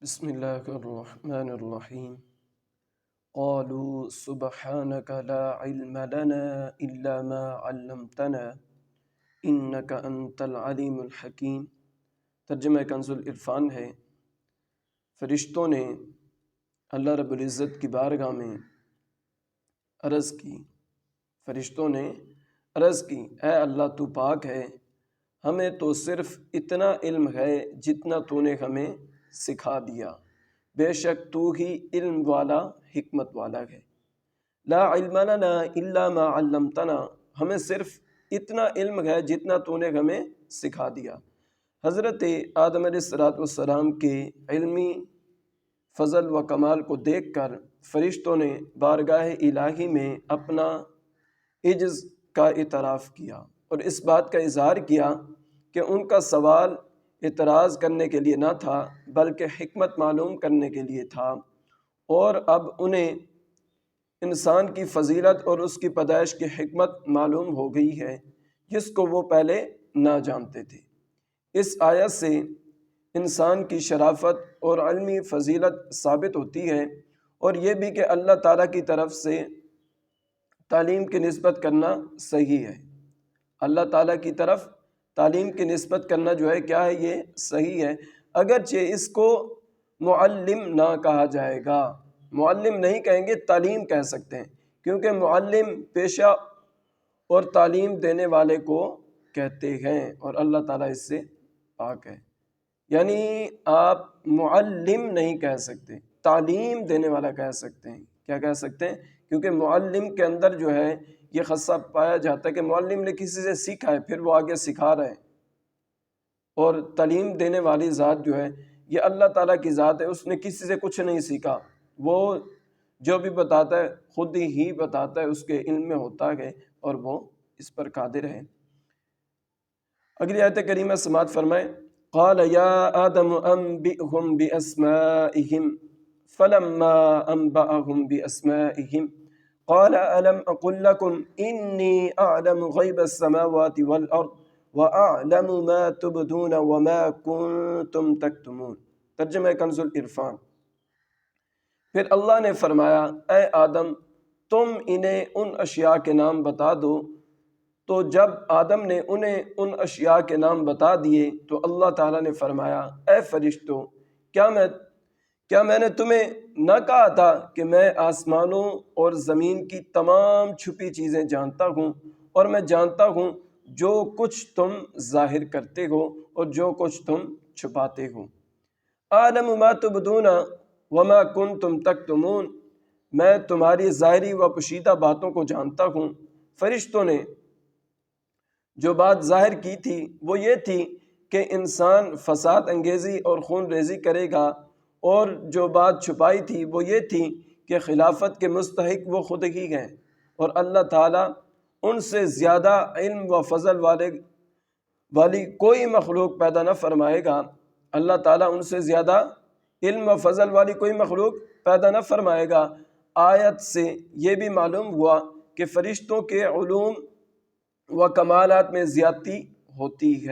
بسم اللہ الرحمن الرحیم قالوا سبحانك لا علم لنا الا ما علمتنا انك انت العلیم الحکیم۔ ترجمہ کنز العرفان ہے۔ فرشتوں نے اللہ رب العزت کی بارگاہ میں عرض کی، اے اللہ تو پاک ہے، ہمیں تو صرف اتنا علم ہے جتنا تو نے ہمیں سکھا دیا، بے شک تو ہی علم والا حکمت والا ہے۔ لا علم لنا الا ما علمتنا، ہمیں صرف اتنا علم ہے جتنا تو نے ہمیں سکھا دیا۔ حضرت آدم علیہ السلام کے علمی فضل و کمال کو دیکھ کر فرشتوں نے بارگاہ الہی میں اپنا عجز کا اعتراف کیا اور اس بات کا اظہار کیا کہ ان کا سوال اعتراض کرنے کے لیے نہ تھا بلکہ حکمت معلوم کرنے کے لیے تھا، اور اب انہیں انسان کی فضیلت اور اس کی پیدائش کی حکمت معلوم ہو گئی ہے جس کو وہ پہلے نہ جانتے تھے۔ اس آیت سے انسان کی شرافت اور علمی فضیلت ثابت ہوتی ہے، اور یہ بھی کہ اللہ تعالیٰ کی طرف سے تعلیم کی نسبت کرنا صحیح ہے۔ اللہ تعالیٰ کی طرف تعلیم کی نسبت کرنا جو ہے کیا ہے، یہ صحیح ہے، اگرچہ اس کو معلم نہ کہا جائے گا، معلم نہیں کہیں گے، تعلیم کہہ سکتے ہیں، کیونکہ معلم پیشہ اور تعلیم دینے والے کو کہتے ہیں اور اللہ تعالیٰ اس سے پاک ہے۔ یعنی آپ معلم نہیں کہہ سکتے، تعلیم دینے والا کہہ سکتے ہیں۔ کیا کہہ سکتے ہیں؟ کیونکہ معلم کے اندر جو ہے یہ خاصہ پایا جاتا ہے کہ معلم نے کسی سے سیکھا ہے، پھر وہ آگے سکھا رہے ہیں، اور تعلیم دینے والی ذات جو ہے یہ اللہ تعالیٰ کی ذات ہے، اس نے کسی سے کچھ نہیں سیکھا، وہ جو بھی بتاتا ہے خود ہی بتاتا ہے، اس کے علم میں ہوتا ہے اور وہ اس پر قادر ہے۔ اگلی آیت کریمہ سماعت فرمائیں۔ قال یا آدم انبئهم باسمائهم فلما انبأهم باسمائهم قال ألم أقل لكم إني أعلم غيب السماوات والأرض وأعلم ما تبدون وما كنتم تكتمون۔ ترجمہ کنز العرفان۔ پھر اللہ نے فرمایا، اے آدم تم انہیں ان اشیاء کے نام بتا دو۔ تو جب آدم نے انہیں ان اشیاء کے نام بتا دیے تو اللہ تعالیٰ نے فرمایا، اے فرشتوں، کیا میں نے تمہیں نہ کہا تھا کہ میں آسمانوں اور زمین کی تمام چھپی چیزیں جانتا ہوں، اور میں جانتا ہوں جو کچھ تم ظاہر کرتے ہو اور جو کچھ تم چھپاتے ہو۔ عالم ما تبدون وما کنتم تکتمون، میں تمہاری ظاہری و پوشیدہ باتوں کو جانتا ہوں۔ فرشتوں نے جو بات ظاہر کی تھی وہ یہ تھی کہ انسان فساد انگیزی اور خون ریزی کرے گا، اور جو بات چھپائی تھی وہ یہ تھی کہ خلافت کے مستحق وہ خود ہی ہیں، اور اللہ تعالیٰ ان سے زیادہ علم و فضل والی کوئی مخلوق پیدا نہ فرمائے گا۔ اللہ تعالیٰ ان سے زیادہ علم و فضل والی کوئی مخلوق پیدا نہ فرمائے گا۔ آیت سے یہ بھی معلوم ہوا کہ فرشتوں کے علوم و کمالات میں زیادتی ہوتی ہے۔